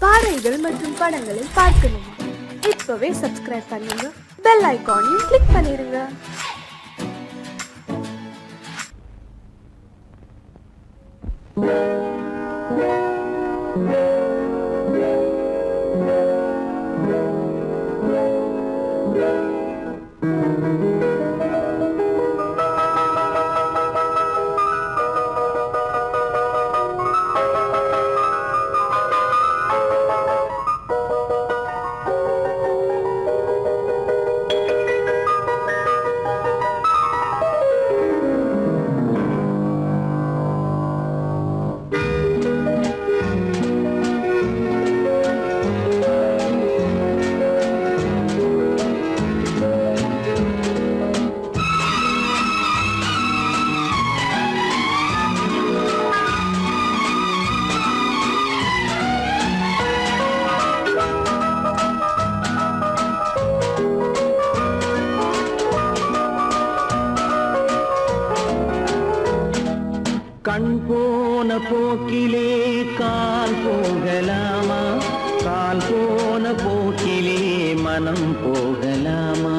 பாடல்கள் மற்றும் படங்களை பார்க்கணுமா? இப்பவே சப்ஸ்கிரைப் பண்ணுங்க, பெல் ஐகானையும் கிளிக் பண்ணிருங்க. கண் போன போக்கிலே கால் போகலாமா? கால் போன போக்கிலே மனம் போகலாமா?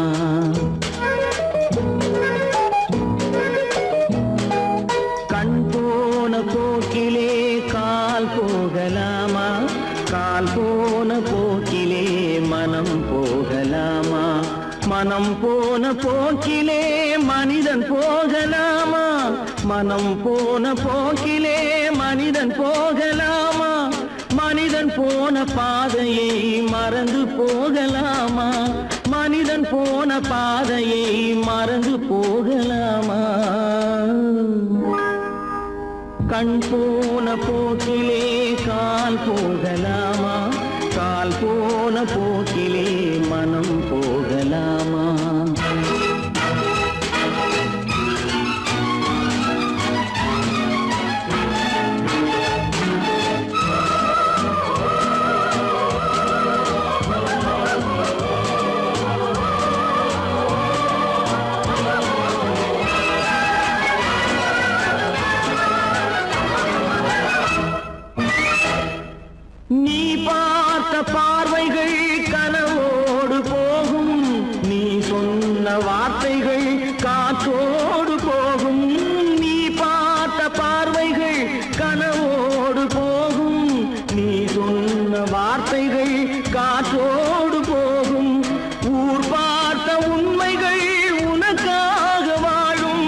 கண் போன போக்கிலே கால் போகலாமா? கால் போன போக்கிலே மனம் போகலாமா? மனம் போன போக்கிலே மனிதன் போகலாமா? மனம் போன போக்கிலே மனிதன் போகலாமா? மனிதன் போன பாதையை மறந்து போகலாமா? மனிதன் போன பாதையை மறந்து போகலாமா? கண் போன போக்கிலே கால் போகலாமா? கால் போன போக்கிலே மனம் போகலாமா? நீ பார்த்த பார்வைகள் கனவோடு போகும், நீ சொன்ன வார்த்தைகள் காற்றோடு போகும். நீ பார்த்த பார்வைகள் கனவோடு போகும், நீ சொன்ன வார்த்தைகள் காற்றோடு போகும். ஊர் பார்த்த உண்மைகள் உனக்காக வாழும்,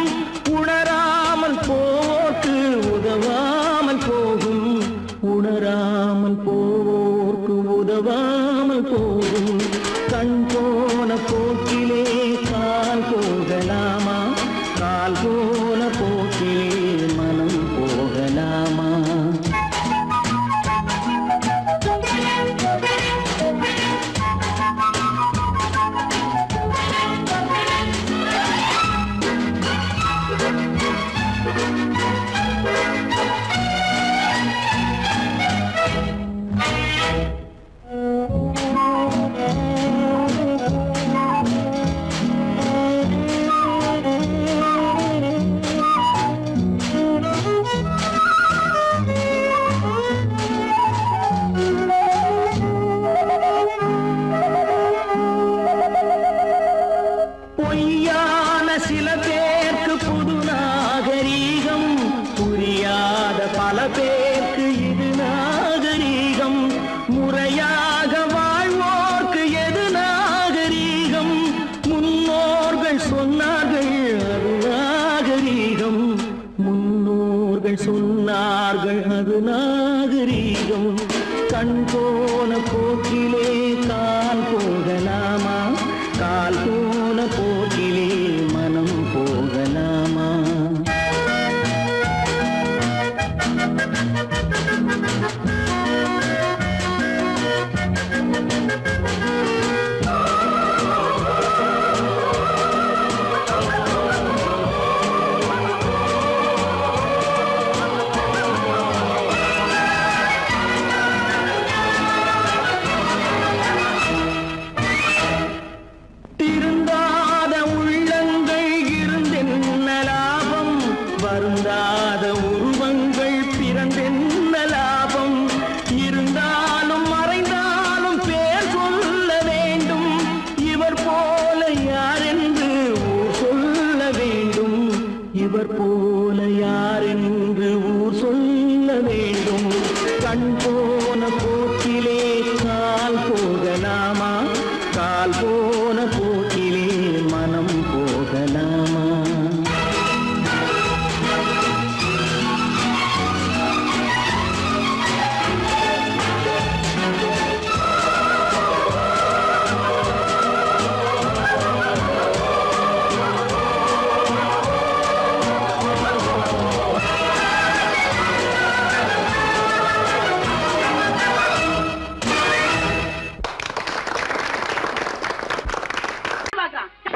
உணராமல் போக்கு உதவாமல் போகும். உணராமல் போவோர்க்கு உதவாமல் போகும். கண் போன போக்கிலே கால் போகலாமா? கால் போன போக்கிலே மனம் போகலாமா? பொய்யான சில பேருக்கு புது நாகரீகம், புரியாத பல பேருக்கு இது நாகரீகம். முறையாக வாழ்வோர்க்கு எது நாகரீகம்? முன்னோர்கள் சொன்னார்கள் அது நாகரீகம். முன்னோர்கள் சொன்னார்கள் அது நாகரீகம். கண் போன போக்கிலே கால் போகலாமா? கால் போன போக்கிலே மனம் போகலாமா? திருந்தாத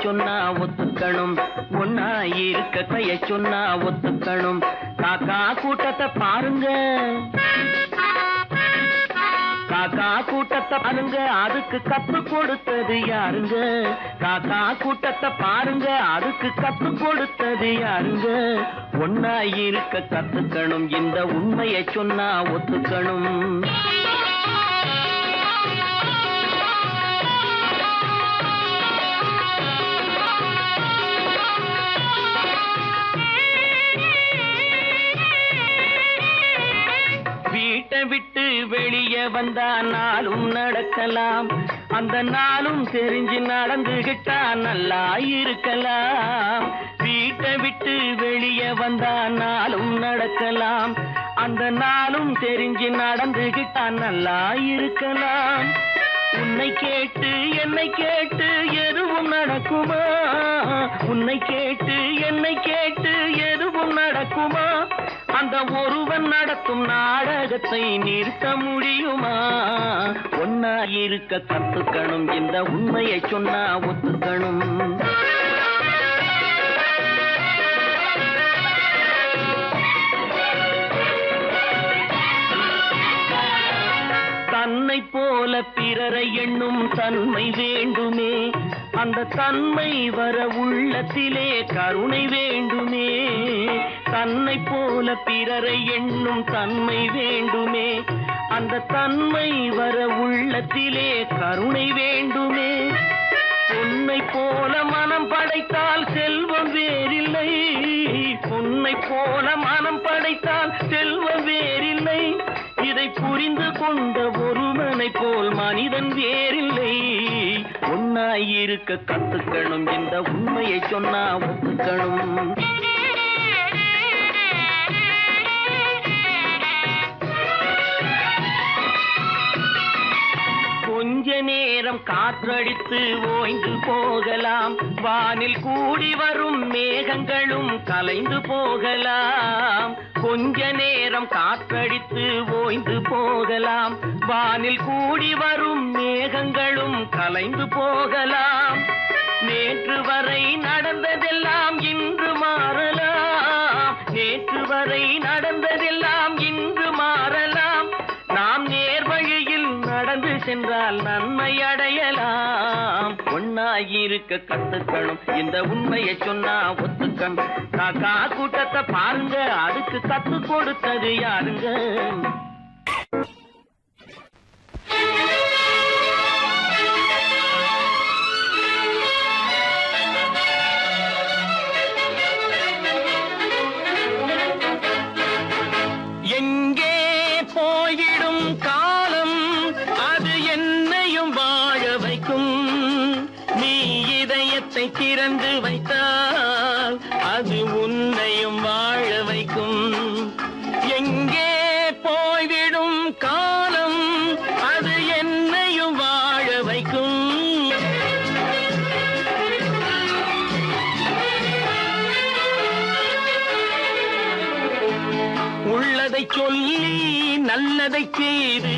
சொன்னா ஒத்துக்கணும், ஒன்னா இருக்க கைய சொன்னா ஒத்துக்கணும். காக்கா கூட்டத்தை பாருங்க, காக்கா கூட்டத்தை பாருங்க, அதுக்கு கத்து கொடுத்தது யாருங்க? காக்கா கூட்டத்தை பாருங்க, அதுக்கு கத்து கொடுத்தது யாருங்க? ஒன்னா இருக்க கத்துக்கணும், இந்த உண்மையை சொன்னா ஒத்துக்கணும். வீட்டை விட்டு வெளியே வந்தா நாளும் நடக்கலாம், அந்த நாளும் தெரிஞ்சு நடந்துகிட்டா நல்லா இருக்கலாம். வீட்டை விட்டு வெளியே வந்தா நாளும் நடக்கலாம், அந்த நாளும் தெரிஞ்சு நடந்துகிட்டா நல்லா இருக்கலாம். உன்னை கேட்டு என்னை கேட்டு எதுவும் நடக்குமா? உன்னை கேட்டு என்னை கேட்டு எதுவும் நடக்குமா? அந்த ஒருவன் நடத்தும் நாடகத்தை நிறுத்த முடியுமா? ஒன்னா இருக்க கத்துக்கணும், இந்த உண்மையை சொன்னா ஒத்துக்கணும். தன்னை போல பிறரை எண்ணும் தன்மை வேண்டுமே, அந்த தன்மை வர உள்ளத்திலே கருணை வேண்டுமே. தன்னை போல பிறரை எண்ணும் தன்மை வேண்டுமே, அந்த தன்மை வர உள்ளத்திலே கருணை வேண்டுமே. பொன்னை போல மனம் படைத்தால் செல்வம் வேறில்லை, பொன்னை போல மனம் படைத்தால் செல்வம் வேறில்லை. இதை புரிந்து கொண்ட ஒருவனை போல் மனிதன் வேறில்லை. ஒன்னாய் இருக்க கத்துக்கணும், இந்த உண்மையை சொன்னா ஒத்துக்கணும். கொஞ்ச நேரம் காற்றடித்து ஓய்ந்து போகலாம், வானில் கூடி வரும் மேகங்களும் கலைந்து போகலாம். கொஞ்ச நேரம் காற்றடித்து ஓய்ந்து போகலாம், வானில் கூடி வரும் மேகங்களும் கலைந்து போகலாம். நேற்று வரை நடந்ததெல்லாம் இன்று மாறலாம், நேற்று வரை நடந்ததெல்லாம் இன்று மாறலாம். நாம் நேர் வழியில் நடந்து சென்றால் நன்மை அடையலாம். ஒன்னாயிருக்க கத்துக்கணும், இந்த உண்மையை சொன்னா ஒத்துக்கணும். காக்கா கூட்டத்தை பாருங்க, அதுக்கு கத்து கொடுத்தது யாருங்க? எங்கே போயிடும் காலம், அது என்னையும் வாழ வைக்கும். நீ இதயத்தை திறந்து வைத்தால் அது உன்னையும் வாழ வைக்கும். எங்கே போய்விடும் காலம், அது என்னையும் வாழ வைக்கும். உள்ளதை சொல்லி நல்லதை செய்து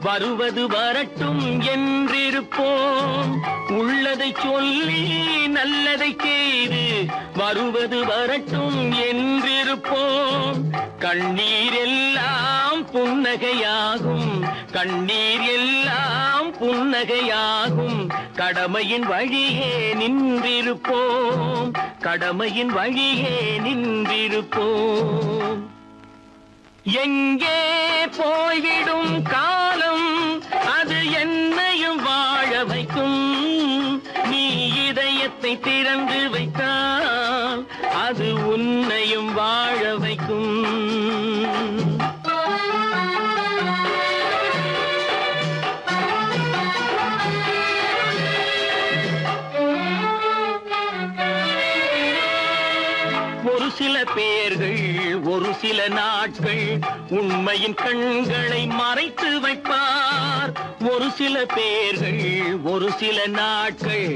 வருவது வரட்டும் என்றிருப்போம். உள்ளதை சொல்லி நல்லதை செய்து வருவது வரட்டும் என்றிருப்போம். கண்ணீர் எல்லாம் புன்னகையாகும், கண்ணீர் எல்லாம் புன்னகையாகும். கடமையின் வழியே நின்றிருப்போம், கடமையின் வழியே நின்றிருப்போம். எங்கே போய்விடும் காலம், அது என்னையும் வாழ வைக்கும். நீ இதயத்தை திறந்து வைத்தால் அது உன்னையும் வாழ வைக்கும். ஒரு சில பேர்கள் ஒரு சில நாட்கள் உண்மையின் கண்களை மறைத்து வைப்பார். ஒரு சில பேர்கள் ஒரு சில நாட்கள்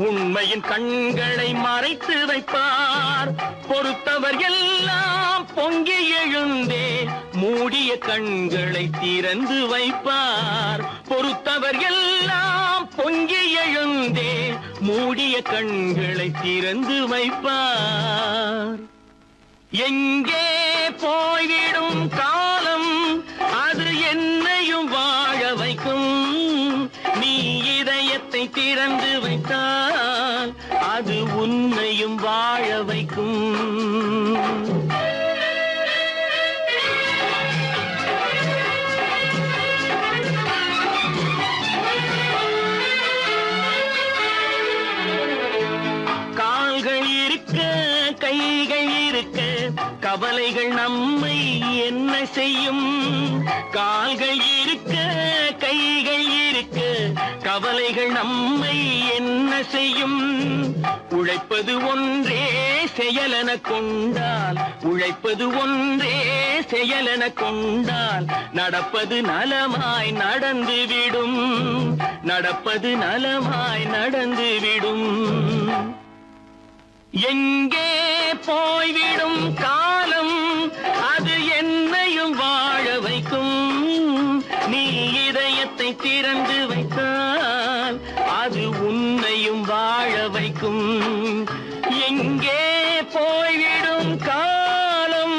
உண்மையின் கண்களை மறைத்து வைப்பார். பொறுத்தவர் எல்லாம் பொங்கி எழுந்தே மூடிய கண்களை திறந்து வைப்பார். பொறுத்தவர் எல்லாம் பொங்கி எழுந்தே மூடி மூடிய கண்களை திறந்து வைப்பார். எங்கே போய்விடும் காலம் அது என்னையும் வாழ வைக்கும். நீ இதயத்தை திறந்து வைத்தால் அது உன்னையும் வாழ வைக்கும். கால்கள் இருக்க கைகள் இருக்க கவலைகள் நம்மை என்ன செய்யும்? கால்கள் இருக்க கைகள் இருக்க கவலைகள் நம்மை என்ன செய்யும்? உழைப்பது ஒன்றே செயலென கொண்டால், உழைப்பது ஒன்றே செயலென கொண்டால் நடப்பது நலமாய் நடந்துவிடும், நடப்பது நலமாய் நடந்துவிடும். எங்கே போய்விடும் காலம் அது என்னையும் வாழ வைக்கும். நீ இதயத்தை திறந்து வைத்தால் அது உன்னையும் வாழ வைக்கும். எங்கே போய்விடும் காலம்.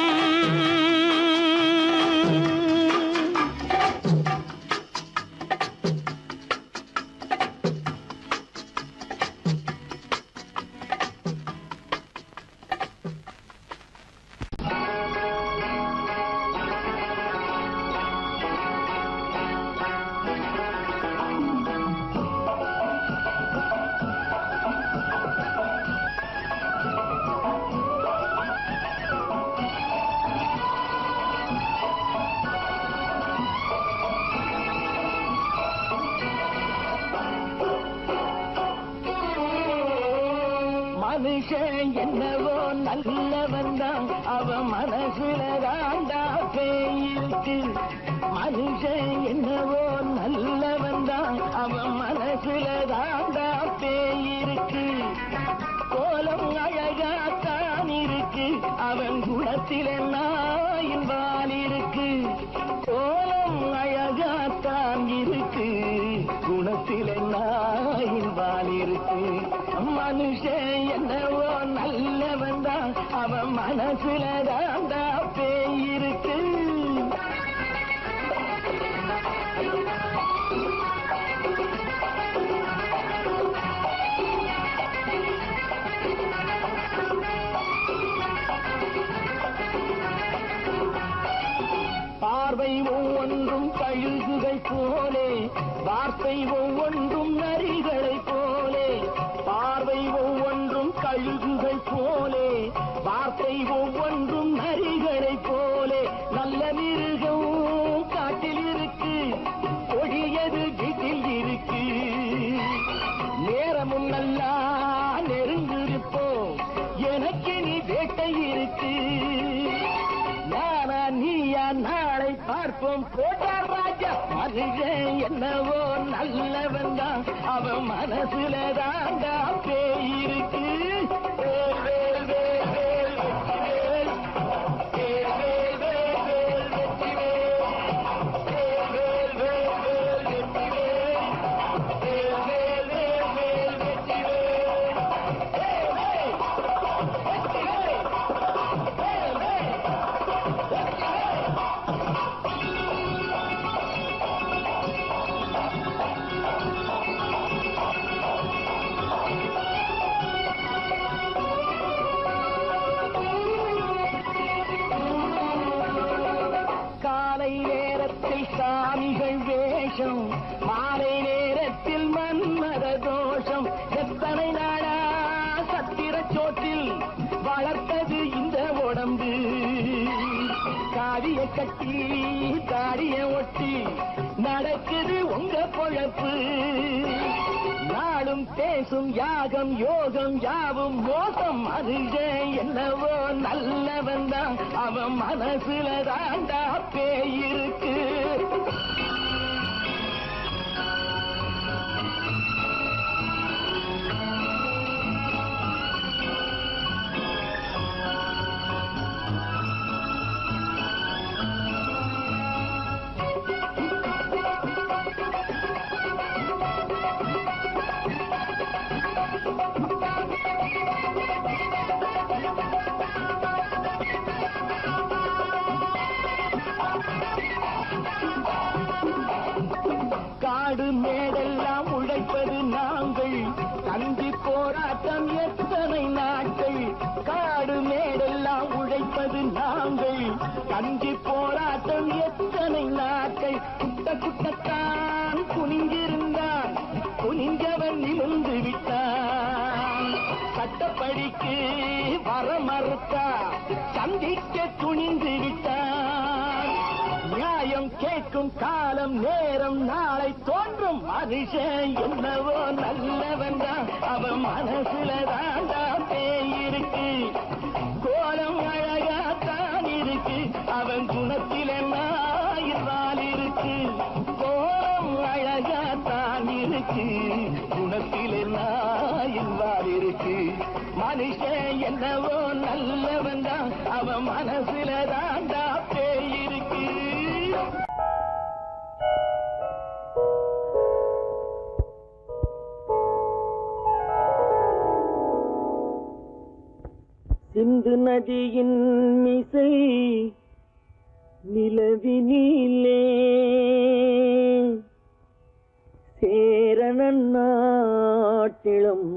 மனுஷன் என்னவோ நல்லவன் தான், அவன் மனசுல தாண்டா பேயிருக்கு. மனுஷன் என்னவோ நல்லவன் தான், அவன் மனசுல தாண்டா பேயிருக்கு. கோலம் அழகாத்தான் இருக்கு, அவன் குணத்தில நாயின் வால் இருக்கு. கோலம் அழகாத்தான் இருக்கு, குணத்தில நாயின் வால் இருக்கு. மனுஷன் என்னவோ நல்லவன் தான், அவன் மனசுல தாண்டா பேயிருக்கு. பார்வை ஒவ்வொன்றும் கழுகுகள் போலே, வார்த்தை ஒவ்வொன்றும் நரிகளை போலே. பார்வை ஒவ்வொன்றும் கழுகுகள் போலே, வார்த்தை ஒவ்வொன்றும் நரிகளை போலே. நல்ல மிருகம் காட்டில் இருக்கு, கொடியது வீட்டில் இருக்கு. நேரமும் நல்லா நெருங்கிருப்போம், எனக்கு நீ வேட்டை இருக்கு. நானா நீயா நாளை பார்ப்போம் போட்டார் ராஜா. மனுஷன் என்னவோ நல்லவன் தான், அவன் மனசுல தாண்டா பேயிருக்கு. வேல் வேல் வேல் வேல் வெற்றி வேல், வேல் வேல் வேல் வேல் வெற்றி வேல், வேல் வேல் வேல் வேல் வெற்றி வேல், வேல் வேல் வேல் வேல் வெற்றி வேல், வேல் வேல் வெற்றி வேல், வேல் வேல் வெற்றி வேல். காலை நேரத்தில் சாமிகள் வேஷம், மாலை நேரத்தில் மன்மத தோஷம். எத்தனை நாளா சத்திர சோற்றில் வளர்த்தது இந்த உடம்பு. காவிய கட்டி தாடிய ஒட்டி நடக்குது உங்க பொழப்பு. நாளும் பேசும் யாகம் யோகம் யாவும் மோசம். மனுஷன் என்னவோ நல்லவன் தான், அவன் மனசுல தாண்டா பேயிருக்கு. காடு மேடெல்லாம் உழைப்பது நாங்கள், கஞ்சி போராட்டம் எத்தனை நாட்கள். காடு மேடெல்லாம் உழைப்பது நாங்கள், கஞ்சி போராட்டம் எத்தனை நாட்கள். குட்ட குட்டத்தான் குனிஞ்சிருந்தான், குனிஞ்சவன் நிமிர்ந்து விட்டான். சட்டப்படிக்கு வர மறுத்தா, சந்திக்க துணிந்து விட்டான். நியாயம் கேட்கும் காலம் நேரம் நாளை தோன்றும். மனுஷன் என்னவோ நல்லவன் தான், அவன் மனசுல தாண்டா பேயிருக்கு. கோலம் அழகாத்தான் இருக்கு, அவன் குணத்தில நாயினால் இருக்கு. கோலம் அழகாத்தான் இருக்கு, குணத்தில நாயினால் இருக்கு. மனுஷன் என்னவோ நல்லவன் தான், அவன் மனசுல தாண்டா பேயிருக்கு. சிந்து நதியின் மிசை நிலவினிலே சேரணன் நாட்டிளம்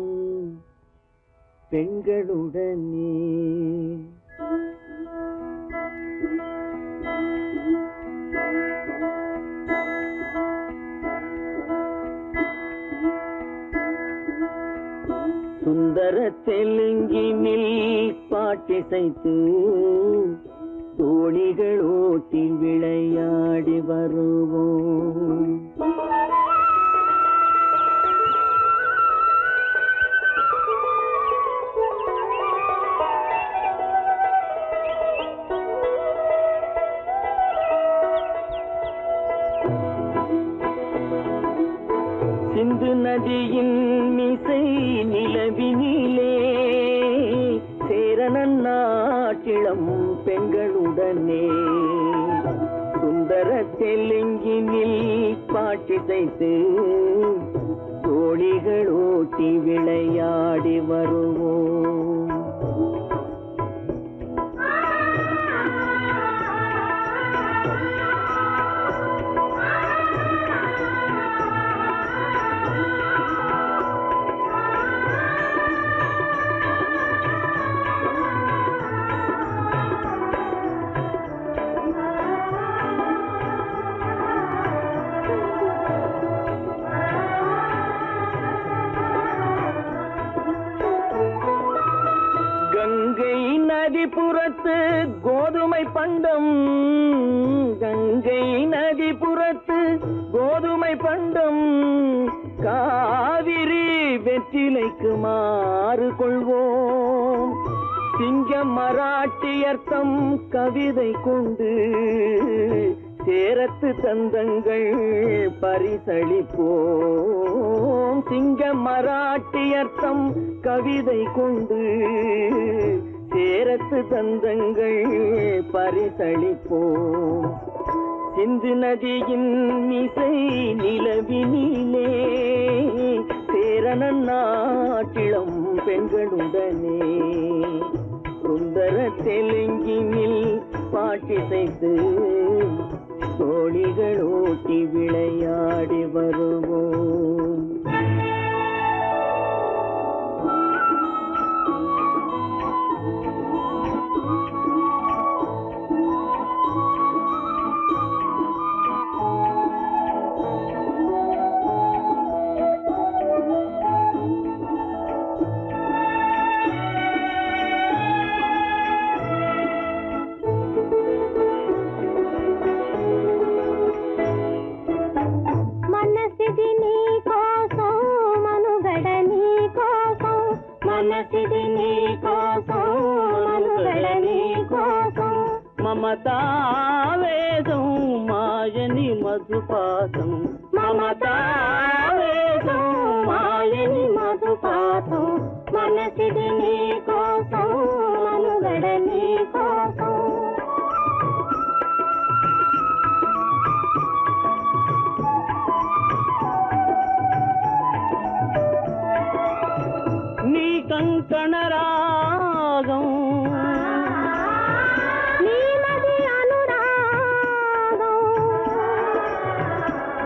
பெண்களுடனே. சுந்தர தெலுங்கினில் பாட்டிசைத்து தோணிகள் ஓட்டி விளையாடி வருவோம். சிந்து நதியின் மிசை நிலவினிலே சேரணன் நாட்டிளம் பெண்களுடனே. சுந்தர தெலுங்கினில் பாட்டிசைத்து தோணிகள் ஓட்டி விளையாடி வருவோம். கங்கை நதிபுறத்து கோதுமை பண்டம், கங்கை நதிபுறத்து கோதுமை பண்டம், காவிரி வெற்றிலைக்கு மாறு கொள்வோம். சிங்க மராட்டியர்த்தம் கவிதை கொண்டு சேரத்து தந்தங்கள் பரிசளிப்போம். சிங்க மராட்டியர்த்தம் கவிதை கொண்டு சேரத்து தந்தங்கள் பரிசளிப்போம். சிந்து நதியின் மிசை நிலவினிலே சேரணன் நாட்டிளம் பெண்களுடனே. சுந்தர தெலுங்கினில் பாட்டிசைத்து தோணிகள் ஓட்டி விளையாடி வருவோம். మమతావేదం మాయని మధుపాతం, మమతావేదం మాయని మధుపాతం, మనసిది నీ కోసం మనుగడ నీ కోసం. నీ కంకణ రాగం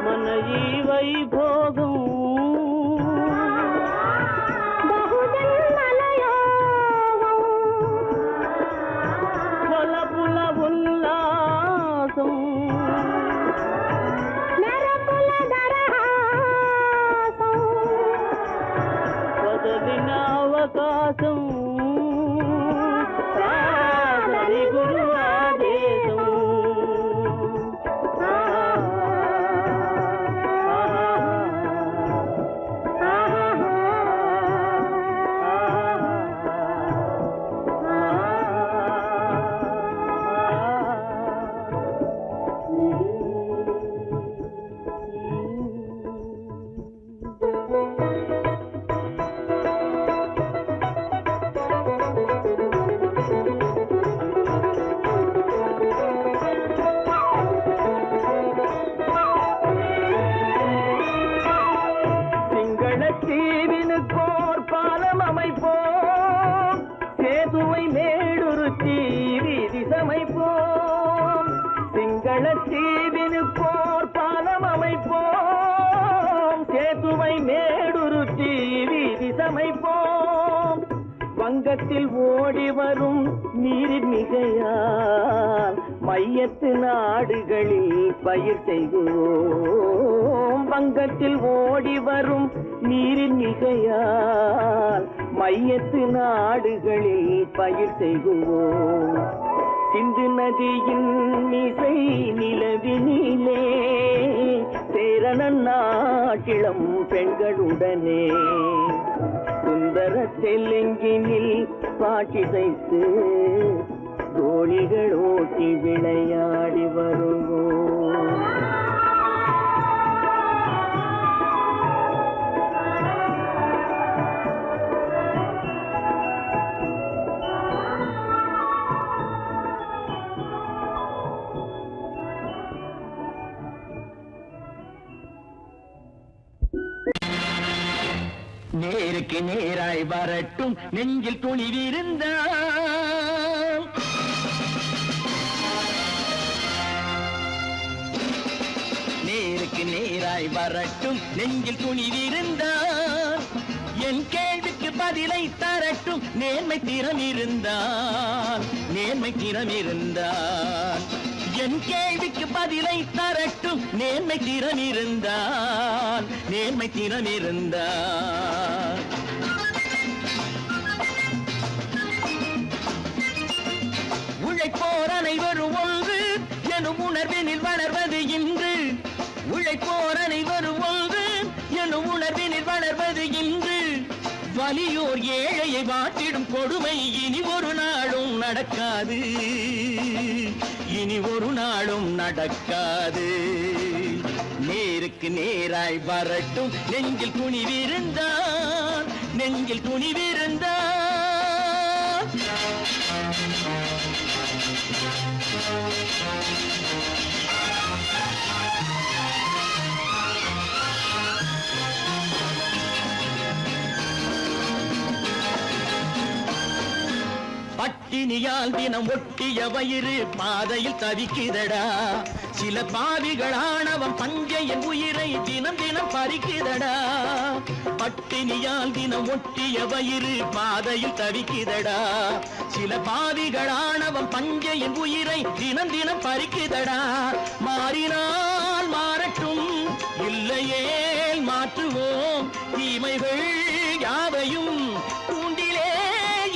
మన யோகம் புல உல்லாசம் பதவின அவகாசம் சாதனை குரு ஆதேசம் தீவினுக்கோர் பாலம் அமைப்போம் சேதுவை மேடுருத்தி வீதி சமைப்போம் சிங்கள தீவினுக்கோர் பாலம் அமைப்போம் சேதுவை மேடுருத்தி வீதி சமைப்போம் வங்கத்தில் ஓடி வரும் நீரின் மிகையால் மையத்து நாடுகளில் பயிர் செய்கிறோம் வங்கத்தில் ஓடி வரும் நீரின் மிகையால் மையத்து நாடுகளில் பயிர் செய்கிறோம் சிந்து நதியின் மிசை நிலவினிலே சேரணன் நாட்டிளம் பெண்களுடனே சுந்தர தெலுங்கினில் பாட்டிசைத்து தோழிகள் ஓட்டி விளையாடி வருவோம் நேருக்கு நேராய் வரட்டும் நெஞ்சில் துணிவிருந்தால் நேருக்கு நேராய் வரட்டும் நெஞ்சில் துணிவிருந்தால் என் கேள்விக்கு பதிலை தரட்டும் நேர்மை திறம் இருந்தால் என் கேள்விக்கு பதிலை தரட்டும் நேர்மை திறம் இருந்தால் உழைப்போர் அனைவரும் ஒன்று எனும் உணர்வினில் வளர்வது இன்று உழைப்போர் அனைவரும் ஒன்று எனும் உணர்வினில் வளர்வது இன்று வலியோர் ஏழையை வாட்டிடும் கொடுமை இனி ஒரு நாளும் நடக்காது நேருக்கு நேராய் வரட்டும் நெஞ்சில் துணிவிருந்தால் பட்டினியால் தினம் ஒட்டிய வயிறு பாதையில் தவிக்குதடா சில பாவிகள் ஆணவம் பஞ்சையின் உயிரை தினம் பறிக்குதடா பட்டினியால் தினம் ஒட்டிய வயிறு பாதையில் தவிக்குதடா சில பாவிகள் ஆணவம் பஞ்சையின் உயிரை தினம் பறிக்குதடா மாறினால் மாறட்டும் இல்லையேல் மாற்றுவோம் தீமைகள் யாவையும் கூண்டிலே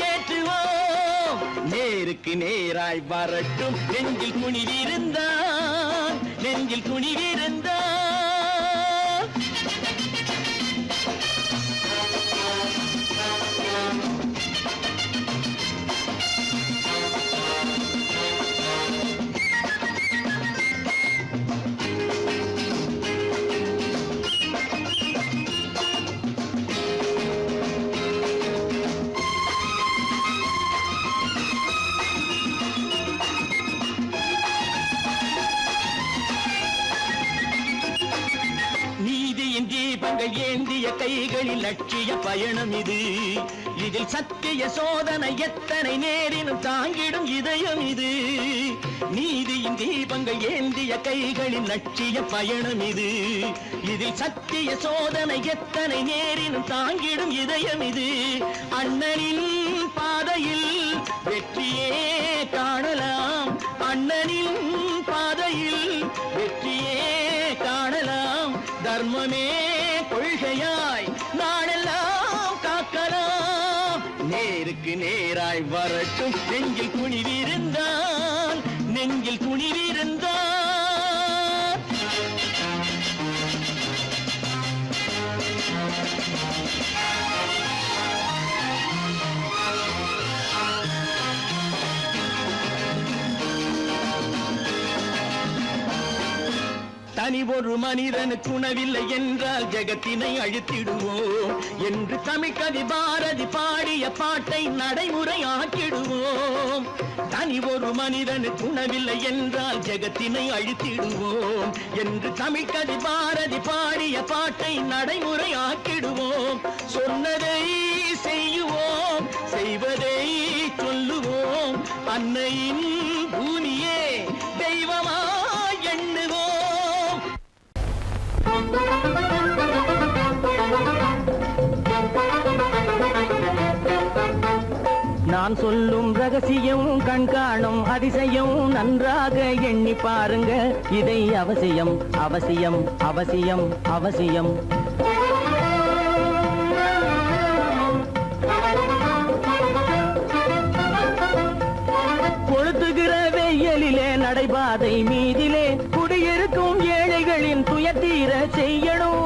ஏற்றுவோம் நேருக்கு நேராய் வரட்டும் நெஞ்சில் துணிவிருந்தால் தீபங்கள் ஏந்திய கைகளில் லட்சிய பயணம் இது. இதில் சத்திய சோதனை எத்தனை நேரினும் தாங்கிடும் இதயம் இது. நீதியின் தீபங்கள் ஏந்திய கைகளில் லட்சிய பயணம் இது. இதில் சத்திய சோதனை எத்தனை நேரினும் தாங்கிடும் இதயம் இது. அண்ணனின் பாதையில் வெற்றியே காணலாம். அண்ணனின் பாதையில் வெற்றியே காணலாம். தர்மமே கொள்கையாய் நாடெல்லாம் காக்கலாம். நேருக்கு நேராய் வரட்டும் நெஞ்சில் துணிவிருந்தான், நெஞ்சில் துணிவிருந்தான். தனி ஒரு மனிதனுக்கு உணவில்லை என்றால் ஜெகத்தினை அழித்திடுவோம் என்று தமிழ்கவி பாரதி பாடிய பாட்டை நடைமுறையாக்கிடுவோம். தனி ஒரு மனிதனுக்கு உணவில்லை என்றால் ஜெகத்தினை அழித்திடுவோம் என்று தமிழ்கவி பாரதி பாடிய பாட்டை நடைமுறையாக்கிடுவோம். சொன்னதை செய்யுவோம், செய்வதை சொல்லுவோம். அன்னையின் பூமியே தெய்வமா எண்ணுவோம். நான் சொல்லும் ரகசியம் கண்காணும் அதிசயம் நன்றாக எண்ணி பாருங்க. இதை அவசியம் அவசியம் அவசியம் அவசியம். கொளுத்துகிற வெயிலிலே நடைபாதை மீதிலே குடியிருக்கும் ஏழைகளின் துயத்தீர செய்யணும்.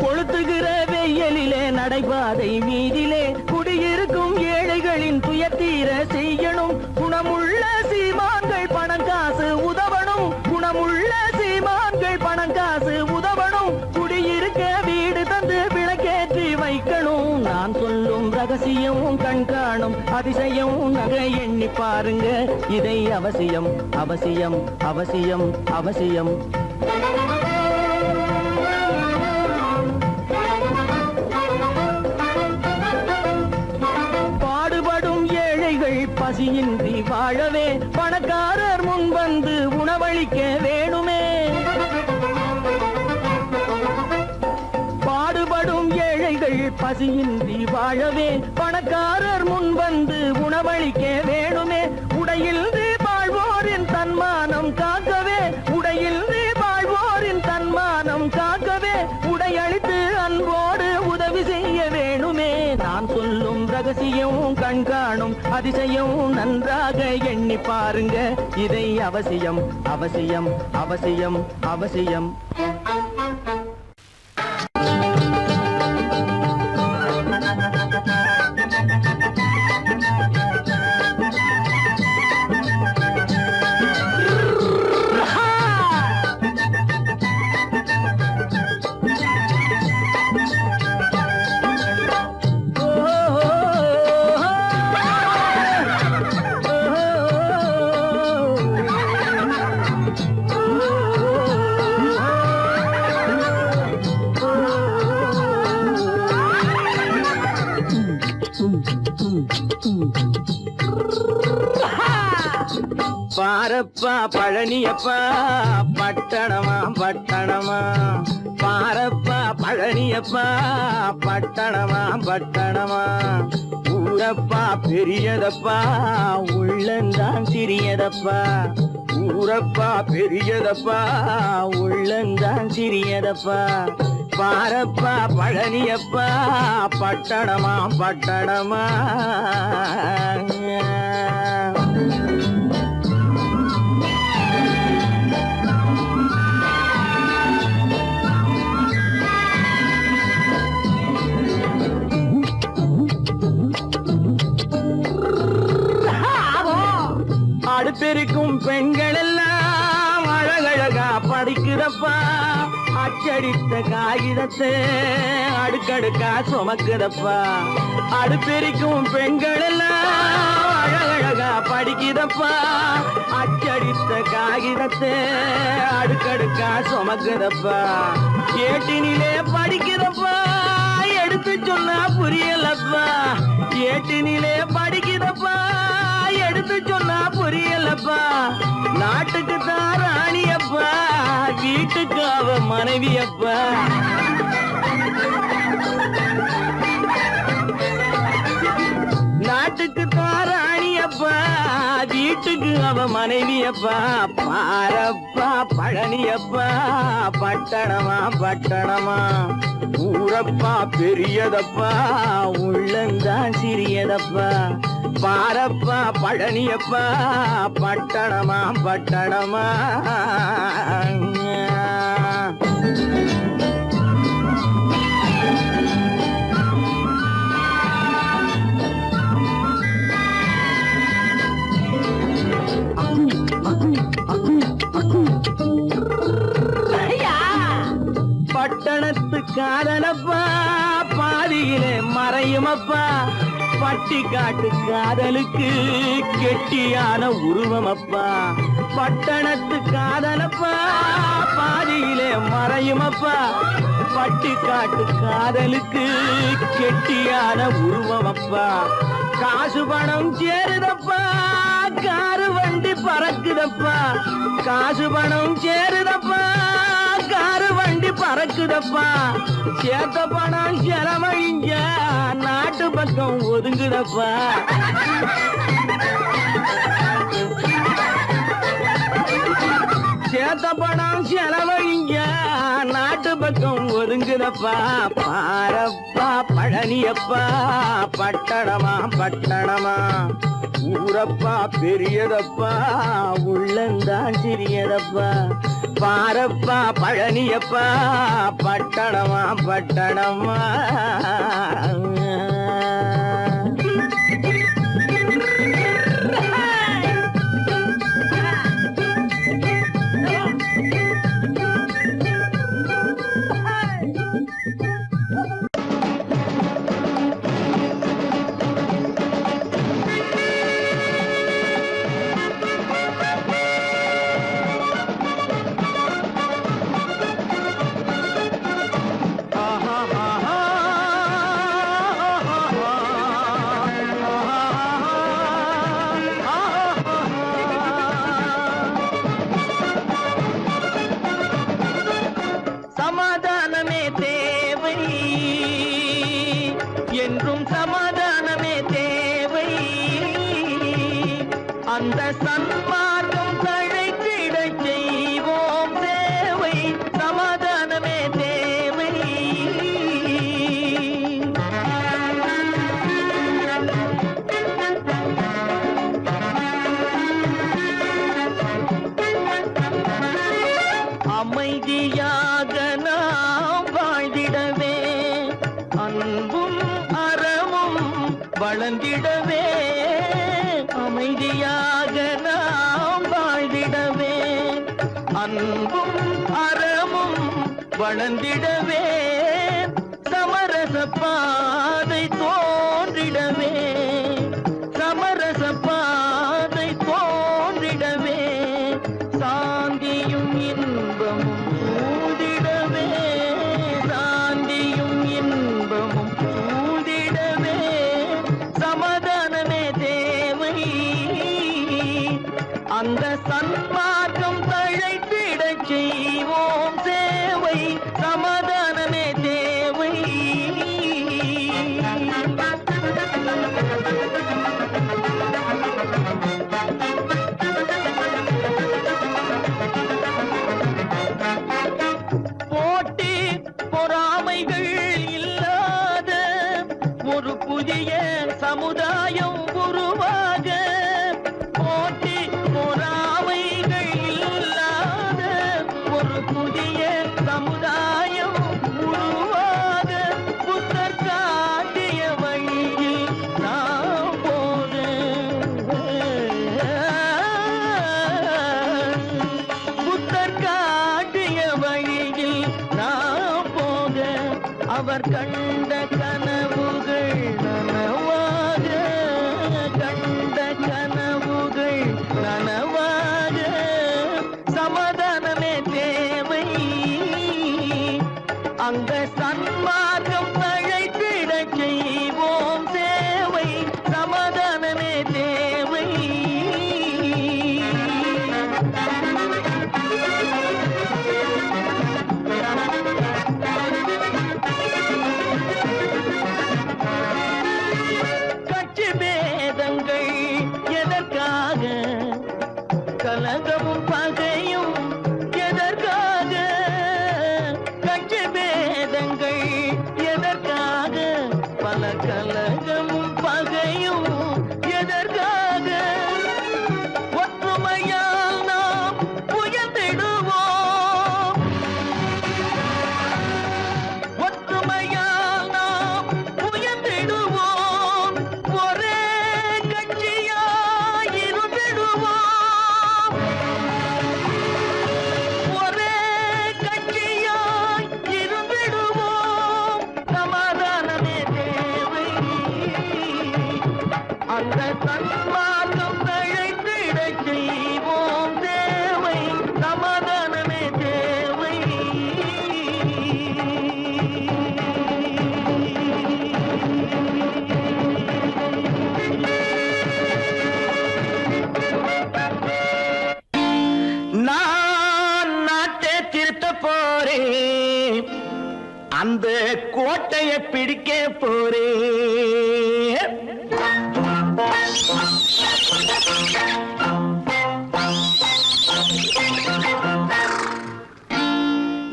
கொளுத்துகிற வெயிலிலே நடைபாதை மீதிலே குடியிருக்கும் ஏழைகளின் துயத்தீர செய்யணும். குணமுள்ள சீமான்கள் பணம் காசு உதவணும். குணமுள்ள சீமான்கள் பணம் காசு உதவணும். குடியிருக்க வீடு தந்து விளக்கேற்றி வைக்கணும். நான் சொல்லும் ரகசியம் கண்காணும் அதிசயம் நகை எண்ணி பாருங்க. இதை அவசியம் அவசியம் அவசியம் அவசியம். பாடுபடும் ஏழைகள் பசியின்றி வாழவே பணக்காரர் முன் வந்து உணவளிக்க வேணுமே. பாடுபடும் ஏழைகள் பசியின்றி வாழவே பணக்காரர் முன் வந்து உணவளிக்க வேணுமே. உடையில் வாழ்வோரின் தன்மானம் காக்கவே, உடையில் வாழ்வோரின் தன்மானம் காக்கவே உடையளித்து அன்போடு உதவி செய்ய வேணுமே. நான் சொல்லும் ரகசியம் கண்காணும் அதிசயம் நன்றாக எண்ணி பாருங்க. இதை அவசியம் அவசியம் அவசியம் அவசியம். பாரப்பா பழனியப்பா பட்டணமா பட்டணமா. பாரப்பா பழனியப்பா பட்டணமா பட்டணமா. ஊரப்பா பெரியதப்பா உள்ளந்தான் சிறியதப்பா. ஊரப்பா பெரியதப்பா உள்ளந்தான் சிறியதப்பா. பாரப்பா பழனியப்பா பட்டணமா பட்டணமா. அடுப்பெருக்கும் பெண்கள் எல்லாம் அழகழகா படிக்குதப்பா. அச்சடித்த காகிதத்தை அடுக்கடுக்கா சுமக்குதப்பா. அடுப்பெருக்கும் பெண்கள் எல்லாம் அழகழகா படிக்குதப்பா அச்சடித்த காகிதத்தை அடுக்கடுக்கா சுமக்குதப்பா ஏட்டினிலே படிக்குதப்பா எடுத்து சொன்னா புரியலப்பா ஏட்டினிலே படிக்குதப்பா எடுத்து சொன்னா புரியலப்பா நாட்டுக்கு தான் ராணியப்பா வீட்டுக்கு அவ மனைவியப்பா நாட்டுக்கு தாராணியப்பா வீட்டுக்கு அவ மனைவியப்பா பாரப்பா பழனியப்பா பட்டணமா பட்டணமா ஊரப்பா பெரியதப்பா உள்ளந்தான் சிறியதப்பா பாரப்பா பழனியப்பா பட்டணமா பட்டணமா பட்டணத்து காதலப்பா பாதியிலே மறையுமப்பா பட்டி காட்டு காதலுக்கு கெட்டியான உருவமப்பா பட்டணத்து காதலப்பா பாதியிலே மறையுமப்பா பட்டி காட்டு காதலுக்கு கெட்டியான உருவமப்பா காசு பணம் சேருதப்பா காரு வண்டி பறக்குதப்பா காசு பணம் சேருதப்பா காரு வண்டி பறக்குதப்பா சேத்த பணம் செலவழிங்க நாட்டு பக்கம் ஒதுங்குதப்பா சேத்த பணம் செலவழிங்க நாட்டு பக்கம் ஒதுங்குதப்பா பாரப்பா பழனியப்பா பட்டணமா பட்டணமா ஊரப்பா பெரியதப்பா உள்ளந்தான் சிறியதப்பா பாரப்பா பழனியப்பா பட்டணமா பட்டணமா சமாதானமே தேவை என்றும் சமாதானமே தேவை அந்த சன்மார்க்கம் தழைத்திடச் செய்வோம் தேவை சமாதானமே தேவை அமைதியாக நாம் வாழ்ந்திடவே அன்பும் அறமும் வளர்ந்திடவே அமைதியாக நாம் வாழ்ந்திடவே அன்பும் அறமும் வளர்ந்திடவே சமரச பாதை தோன்றிடவே சமரச பாதை தோன்றிடவே சாந்தியும் இன்பமும் சூழ்ந்திடவே சாந்தியும் இன்பமும் சூழ்ந்திடவே சமாதானமே தேவை அந்த சன்மார்க்கம் தழைத்திடச் செய்வோம் சேவை சமாதானமே தேவை போட்டி பொறாமைகள் இல்லாத ஒரு புதிய சமுதாயம் உருவாக போட்டி பொறாமைகள் இல்லாத ஒரு புதிய சமுதாயம் உருவாக புத்தர் காட்டிய வழியில் நாம் போக புத்தர் காட்டிய வழியில் நாம் போக அவர் கண்ட கனவுகள் நனவாக கண்ட அந்த சன்மார்க்கம் தழைத்திட செய்வோம் தேவை, சமாதானமே தேவை. கட்சி பேதங்கள் எதற்காக, கலகமும் பகையும் எதற்காக, கட்சி பேதங்கள் எதற்காக, பல கலகமும் பகையும் எதற்காக, ஒற்றுமையால் நாம் உயர்ந்திடுவோம், ஒற்றுமையால் நாம் உயர்ந்திடுவோம், ஒரே கட்சியாய் இருந்திடுவோம், ஒரே கட்சியாய் இருந்திடுவோம், சமாதானமே தேவை. அந்த சன்மார்க்கம் தழைத்திட செய்வோம் தேவை, சமாதானமே தேவை. நான் நாட்டை திருத்த போறேன், அந்த கோட்டையை பிடிக்க போறேன்.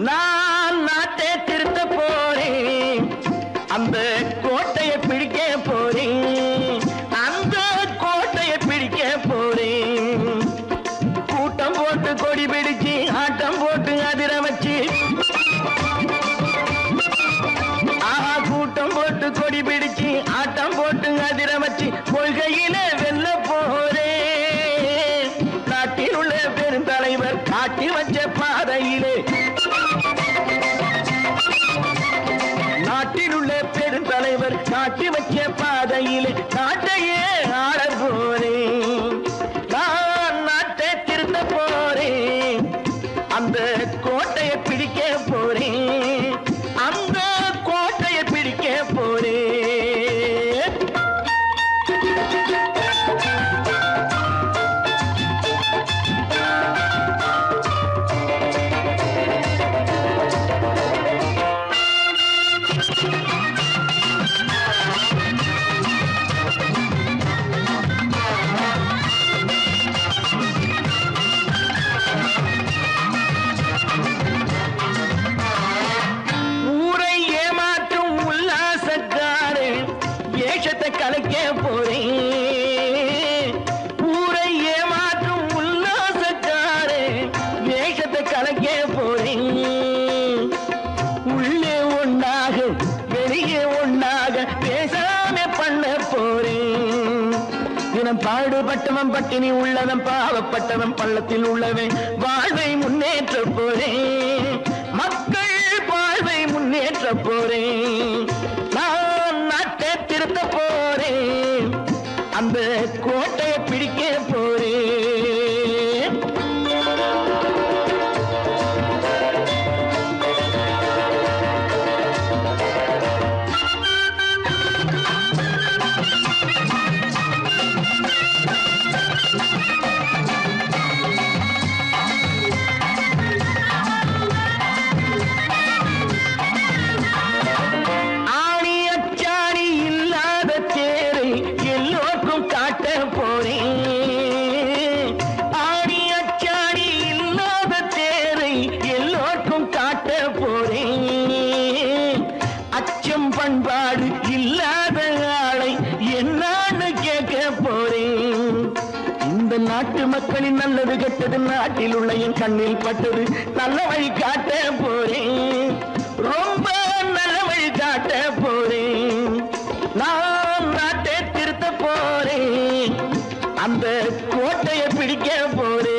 நான் நாட்டை திருத்த போறேன், அந்த கோட்டையை பிடிக்க போறேன், அந்த கோட்டையை பிடிக்க போறேன். கூட்டம் போட்டு கொடி பிடிச்சு ஆட்டம் போட்டு அதிர வச்சு, ஆஹா கூட்டம் போட்டு கொடி பிடிச்சு ஆட்டம் போட்டு அதிர வச்சு, கொள்கையில வெல்ல போறேன். நாட்டில் உள்ள பெருந்தலைவர் காட்டி வச்ச பாதையிலே, நாட்டில் உள்ள பெருந்தலைவர் காட்டி வச்ச பாதையிலே நாட்டையே ஆள போறேன். நான் நாட்டை திருத்த போறேன், அந்த கோட்டையை பிடிக்க போறேன், அந்த கோட்டையை பிடிக்க போறேன். ஊரை ஏமாற்றும் உல்லாசக்காரு வேஷத்தை கலைக்க போறேன், ஊரை ஏமாற்றும் உல்லாசக்காரு வேஷத்தை கலைக்க போறேன். உள்ளே ஒண்ணாக வெளியே ஒண்ணாக பேசாம பண்ண போறேன். தினம் பாடுபட்டவன் பட்டினி உள்ளவன் பாவப்பட்டவன் பள்ளத்தில் உள்ளவன் வாழ்வை முன்னேற்ற போறேன், மக்கள் வாழ்வை முன்னேற்ற போறேன். நான் நாட்டை திருத்த போறேன், அந்த கோட்டையை பிடிக்க போறேன். ஆணி அச்சாணி இல்லாத தேரை எல்லோருக்கும் காட்ட போறேன், ஆணி அச்சாணி இல்லாத தேரை எல்லோருக்கும் காட்ட போறேன். அச்சம் பண்பாடு இல்லாத ஆளை என்னான்னு கேட்க போறேன். இந்த நாட்டு மக்களின் நல்லது கெட்டது நாட்டில் உள்ள என் கண்ணில் பட்டது, நல்ல வழி காட்ட போறேன், ரொம்ப நல்ல வழி காட்ட போறேன். நான் நாட்டை திருத்த போறேன், அந்த கோட்டையை பிடிக்க போறேன்.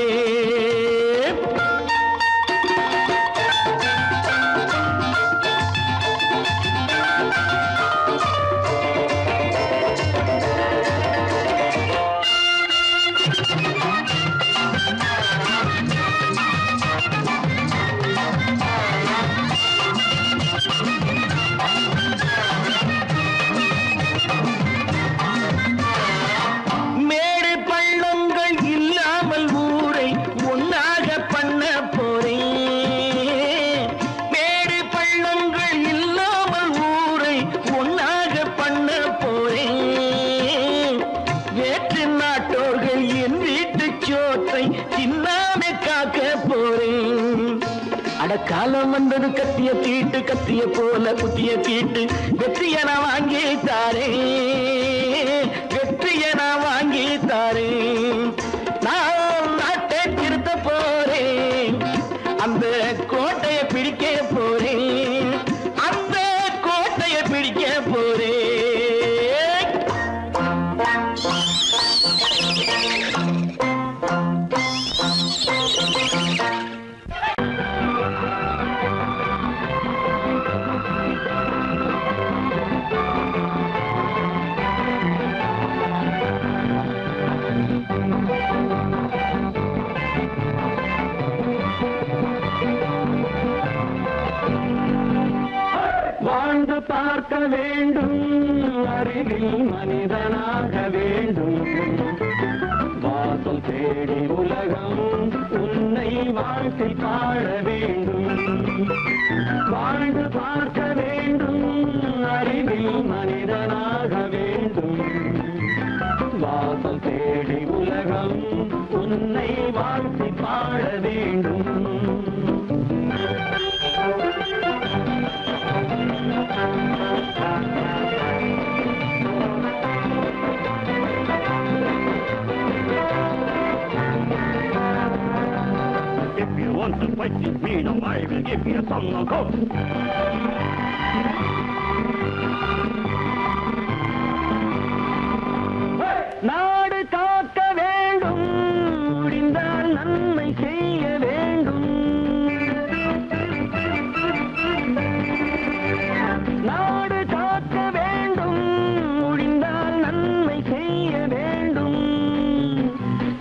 அடக்காலம் வந்தது கத்திய தீட்டு கத்திய போல குத்திய தீட்டு வெற்றிய நான் வாங்கி தாரே வெற்றிய நான் வாங்கி தாரே நான் நாட்டை திருத்த போறேன் அந்த கோட்டையை பிடிக்க போறேன் அந்த கோட்டையை பிடிக்க போறேன் வாழ்ந்து பார்க்க வேண்டும் அறிவில் மனிதனாக வேண்டும் வாசல் தேடி உலகம் உன்னை வாழ்த்தி பாட வேண்டும் வாழ்ந்து பார்க்க வேண்டும் அறிவில் மனிதனாக வேண்டும் வாசல் தேடி உலகம் உன்னை வாழ்த்தி பாட வேண்டும் If you want to fight with me, now I will give you some go. நாடு காக்க வேண்டும் முடிந்தால் நன்மை செய்ய வேண்டும் நாடு காக்க வேண்டும் முடிந்தால் நன்மை செய்ய வேண்டும்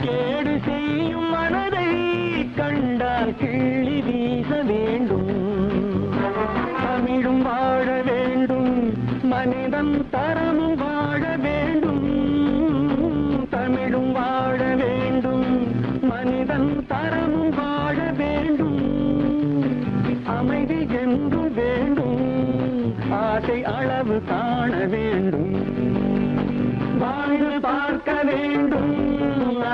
கேடு செய்யும் மனதை கண்டால் கிள்ளி வீச வேண்டும் தமிழும் வாழ வேண்டும் மனிதன் தரமும் வாழ வேண்டும் தமிழும் வாழ வேண்டும் மனிதன் தரமும் வாழ வேண்டும் அமைதி என்றும் வேண்டும் ஆசை அளவு காண வேண்டும் வாழ்ந்து பார்க்க வேண்டும்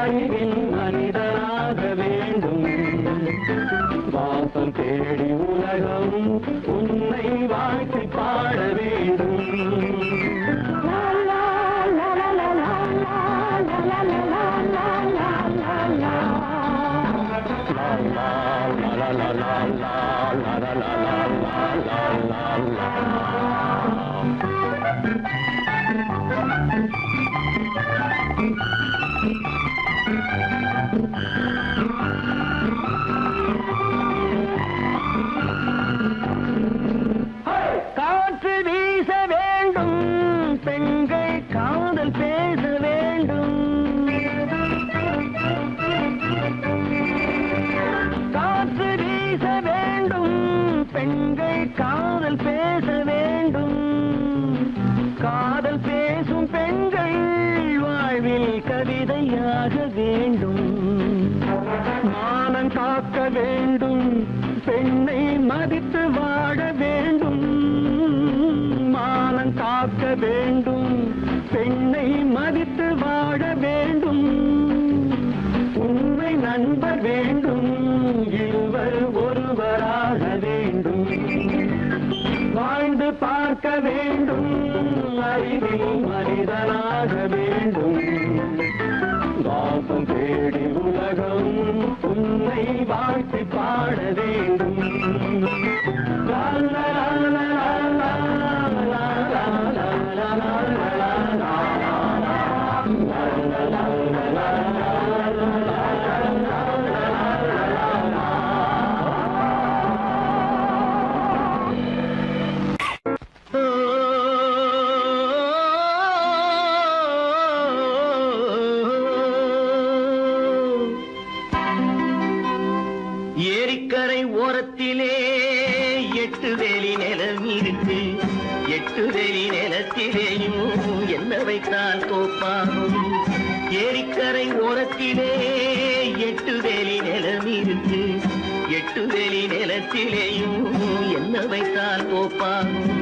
அறிவில் மனிதனாக வேண்டும் வாசம் தேடி உலகம் உன்னை வாழ்த்தி பாட வேண்டும் காற்று வீச வேண்டும் பெண்கள் காதல் பேச வேண்டும் காற்று வீச வேண்டும் பெண்கள் காதல் பேச வேண்டும் காதல் பேசும் பெண்கள் வாழ்வில் கவிதையாக வேண்டும் மானம் காக்க வேண்டும் பெண்ணை மதித்து வாழ வேண்டும் மானம் காக்க வேண்டும் பெண்ணை மதித்து வாழ வேண்டும் உண்மை நண்பர் வேண்டும் இருவர் ஒருவராக வேண்டும் வாழ்ந்து பார்க்க வேண்டும் அறிவில் மனிதனாக வேண்டும் வாசம் தேடி உலகம் உன்னை வாழ்த்தி பாட வேண்டும் லா லா லா லா லா லா லா லா லா ஏரிக்கரை ஓரத்திலே 8 வேலி நிலம் இருக்கு 8 வேலி நிலத்திலேயும் என்ன வைத்தால் தோப்பாகும் ஏரிக்கரை ஓரத்திலே 8 வேலி நிலம் இருக்கு 8 வேலி நிலத்திலேயும் என்ன வைத்தால் தோப்பாகும்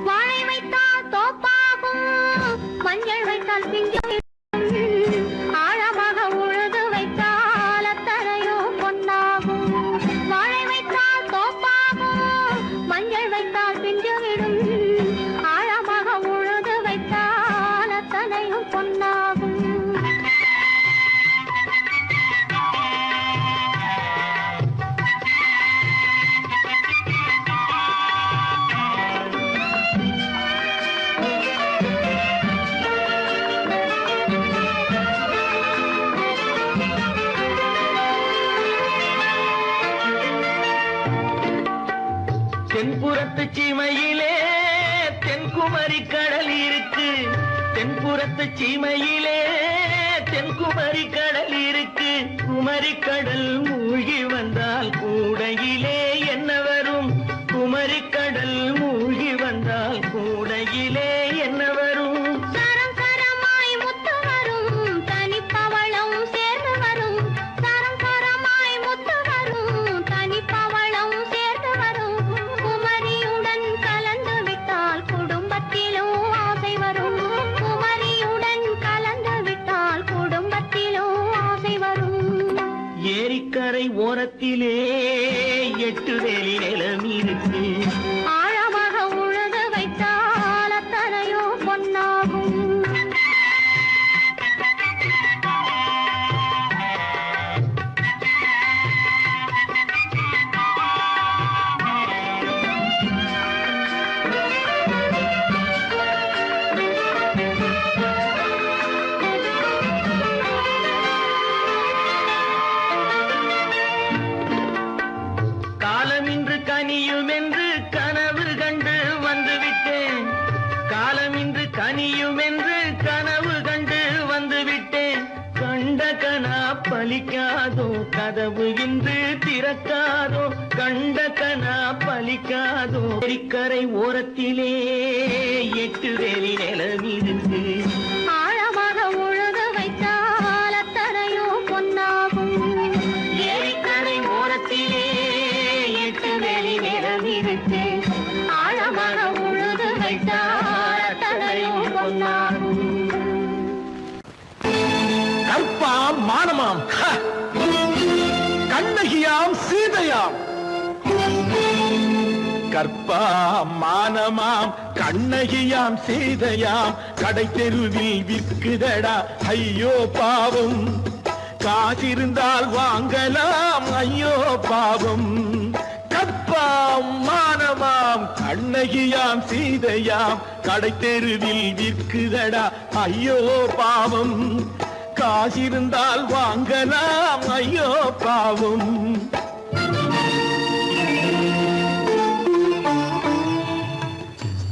வாழை வைத்தால் தோப்பாகும் மஞ்சள் வைத்தால் பிஞ்சு ஆழமாக உழுது வைத்தால் அத்தனையோ பொன் தென்புறத்து சீமையிலே தென்குமரி கடல் இருக்கு. தென்புறத்து சீமையிலே தென்குமரி கடல் இருக்கு. குமரி கடல் மூழ்கி வந்தால் கூடையிலே என்ன வரும்? குமரி கடல் மூழ்கி வந்தால் கூடையிலே என்ன வரும்? சரம் சரமாய் முத்து வரும் தனிப்பவளம் சேர்ந்து வரும். சரம் சரமாய் முத்து வரும் தனிப்பவளம் சேர்ந்து வரும். குமரியுடன் கலந்து விட்டால் குடும்பத்திலும் ஆசை வரும். குமரியுடன் கலந்து விட்டால் குடும்பத்திலும் ஆசை வரும். ஏரிக்கரை ஓரத்திலே 8 வேலி நிலம் இருக்கு. ஆழமாக உழுது வைத்தால் அத்தனையோ பொன்னாகும். காலமின்று கனியும் என்று கனவு கண்டு வந்துவிட்டேன். காலமின்று கனியும் என்று கனவு கண்டு வந்துவிட்டேன். கண்ட கனா பலிக்காதோ கதவு இன்று திறக்காதோ. கண்ட கனா பலிக்காதோ. ஏரிக்கரை ஓரத்திலே 8 வேலி நிலம் இருக்கு. ஆழமாக உழுது வைத்தால் அத்தனையோ பொன்னாகும். ஏரிக்கரை ஓரத்திலே 8 வேலி நிலம் இருக்கு. ஆழமாக உழுது வைத்தால் அத்தனையோ பொன்னாகும். கற்பாம் மானமாம் கண்ணகியாம் சீதையாம். கற்பாம் மானமாம் கண்ணகியாம் சீதையாம் கடை தெருவில் விற்குதடா ஐயோ பாவம். காசிருந்தால் வாங்கலாம் ஐயோ பாவம். கற்பாம் மானமாம் கண்ணகியாம் சீதையாம் கடை தெருவில் விற்குதடா ஐயோ பாவம். காசிருந்தால் வாங்கலாம் ஐயோ பாவம்.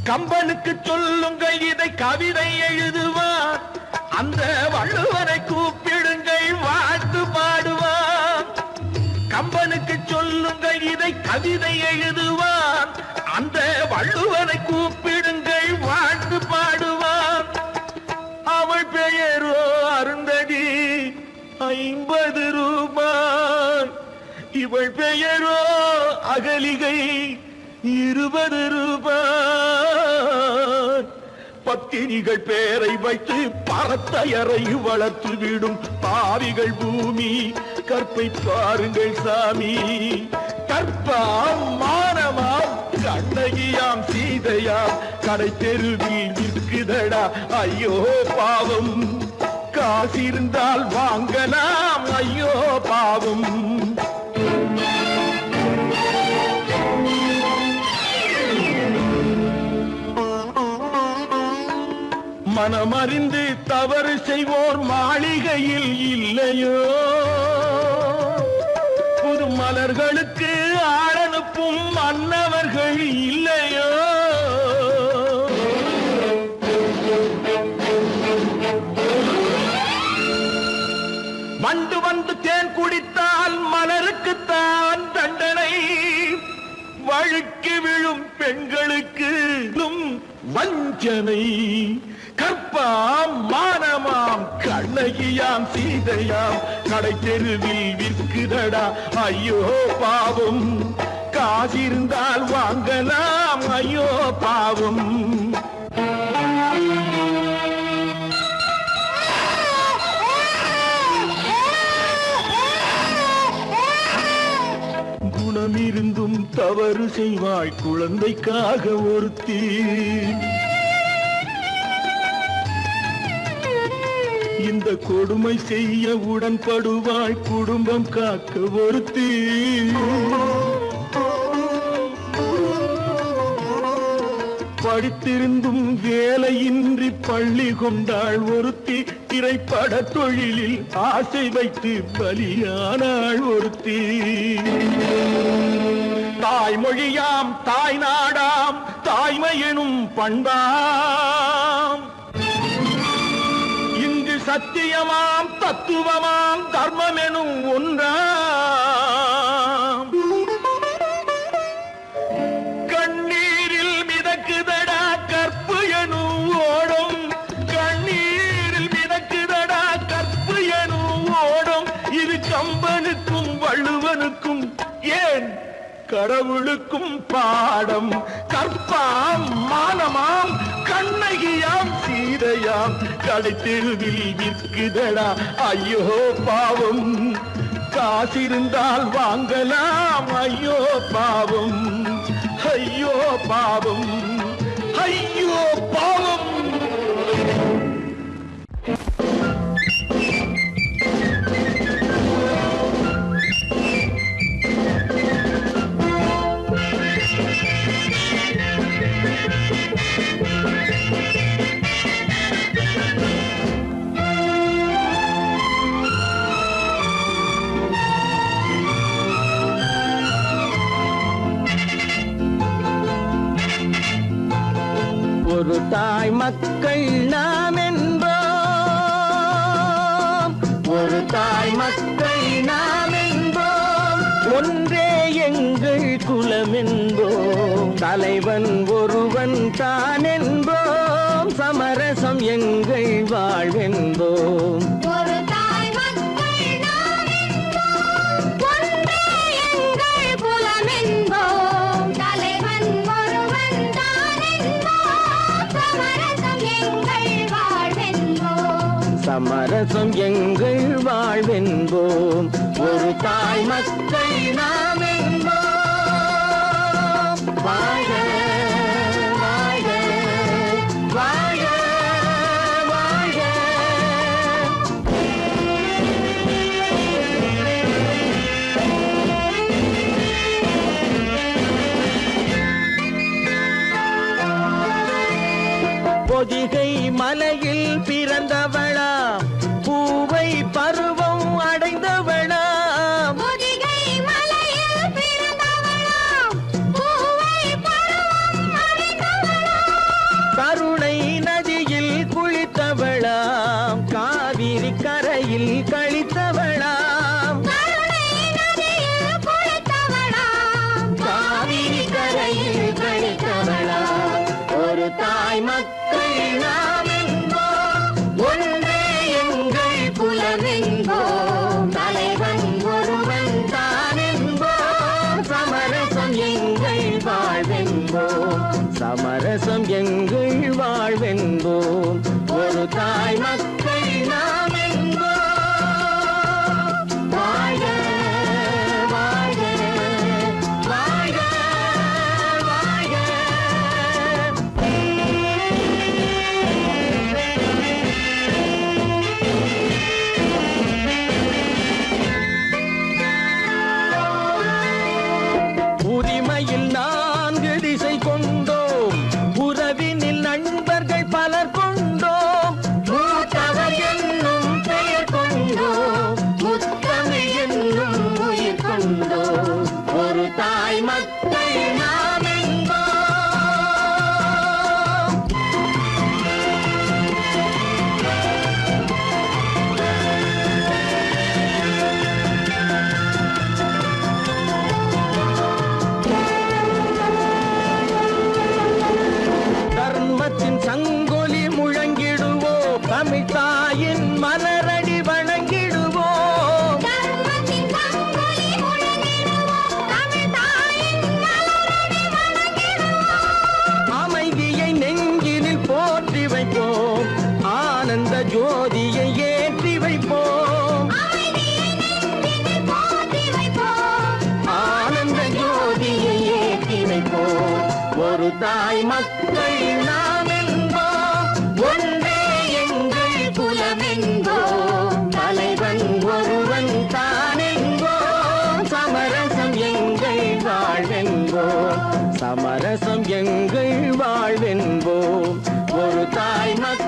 கம்பனுக்கு சொல்லுங்கள் இதை கவிதை எழுதுவார். அந்த வள்ளுவரை கூப்பிடுங்கள் வாழ்த்து பாடுவார். கம்பனுக்கு சொல்லுங்கள் இதை கவிதை எழுதுவார். அந்த வள்ளுவரை கூப்பிடுங்கள் வாழ்த்து பாடுவார். அவள் பெயரோ அருந்ததி 50 ரூபாய். இவள் பெயரோ அகலிகை 20 ரூபாய். பத்தினிகள் பேரை வைத்து பரத்தையரை வளர்த்து விடும் பாவிகள் பூமி. கற்பை பாருங்கள் சாமி. கற்பாம் மானமாம் கண்ணகியாம் சீதையாம் கடை தெருவில் விற்குதடா ஐயோ பாவம். காசிருந்தால் வாங்கலாம் ஐயோ பாவம். மனமறிந்து தவறு செய்வோர் மாளிகையில் இல்லையோ. புது மலர்களுக்கு ஆளனுப்பும் மன்னவர்கள் இல்லையோ. வண்டு வந்து தேன் குடித்தால் மலருக்குத்தான் தண்டனை. வழுக்கி விழும் பெண்களுக்கு வஞ்சனை. கற்பாம் மானமாம் கண்ணகியாம் சீதையாம் கடை தெருவில் விற்குதடா ஐயோ பாவம். காசிருந்தால் வாங்கலாம் ஐயோ பாவம். குணமிருந்தும் தவறு செய்வாய் குழந்தைக்காக ஒருத்தி. இந்த கொடுமை செய்ய உடன்படுவாய் குடும்பம் காக்க ஒருத்தி. படித்திருந்தும் வேலையின்றி பள்ளி கொண்டாள் ஒருத்தி. திரைப்பட தொழிலில் ஆசை வைத்து பலியானாள் ஒருத்தி. தாய்மொழியாம் தாய் நாடாம் தாய்மை எனும் பண்பாம் இங்கு சத்தியமாம் தத்துவமாம் தர்மம் எனும் ஒன்றாம் கண்ணீரில் மிதக்குதடா கற்பு எனும் ஓடும் கண்ணீரில் மிதக்குதடா கற்பு எனும் ஓடும் இது கம்பனுக்கும் வள்ளுவனுக்கும் ஏன் கடவுளுக்கும் பாடம் கற்பாம் மானமாம் கண்ணகியாம் சீதையாம் கடைத்தெருவில் விற்குதடா ஐயோ பாவம் காசிருந்தால் வாங்கலாம் ஐயோ பாவம் ஐயோ பாவம் ஐயோ பாவம் ஒரு தாய் மக்கள் நாம் என்போம் ஒரு தாய் மக்கள் நாம் என்போம் ஒன்றே எங்கள் குலம் என்போம் தலைவன் ஒருவன் தான் என்போம் சமரசம் எங்கள் வாழ்வென்போம் ஒரு தாய் மக்கள் நாம் என்போம் ஒன்றே எங்கள் குலம் என்போம் தலைவன் ஒருவன் தான் என்போம் சமரசம் எங்கள் வாழ்வென்போம் சமரசம் எங்கள் வாழ்வென்போம் ஒரு தாய் மக்கள் நாம் என்போம் வாழ வாழ வாழ வாழ பொதிகை மலையில் பிறந்தவளா பூவை பருவம் அடைந்தவளா பொதிகை மலையில் பிறந்தவளாம் பூவை பருவம் அடைந்தவளாம் கருணை நதியில் குளித்தவளாம் காவிரி கரையில் கழித்தவளாம் கருணை நதியில் குளித்தவளாம் காவிரி கரையில் கழித்தவளாம் ஒரு தாய் மக்கள் நாம் என்போம் ஒன்றே எங்கள் குலம் என்போம் தலைவன் ஒருவன் தான் என்போம் சமரசம் எங்கள் வாழ்வென்போம் சமரசம் எங்கள் வாழ்வென்போம் ஒரு தாய் மக்கள் நாம் என்போம் வாழ வாழ வாழ வாழ உரிமையில் 4 திசை கொண்டோம் உறவினில் நண்பர்கள் பலர் கொண்டோம் மூத்தவர் என்னும் பெயர் கொண்டோம் முத்தமிழ் என்னும் உயிர் கொண்டோம் ஒரு தாய் மக்கள் நாம் என்போம் தர்மத்தின் சங்கொலி முழங்கிடுவோம் தமிழ் தாயின் மலரடி வணங்கிடுவோம் தர்மத்தின் சங்கொலி முழங்கிடுவோம் தமிழ் தாயின் மலரடி வணங்கிடுவோம் அமைதியை நெஞ்சினில் போற்றி வைப்போம் ஆனந்த ஜோதியை ஏற்றி வைப்போம் அமைதியை நெஞ்சினில் போற்றி வைப்போம் ஆனந்த ஜோதியை ஏற்றி வைப்போம் ஒரு தாய் மக்கள் நாம் என்போம் ஒன்றே எங்கள் குலம் என்போம் தலைவன் ஒருவன் தான் என்போம் சமரசம் எங்கள் வாழ்வென்போம் சமரசம் எங்கள் வாழ்வென்போம் ஒரு தாய் மக்கள்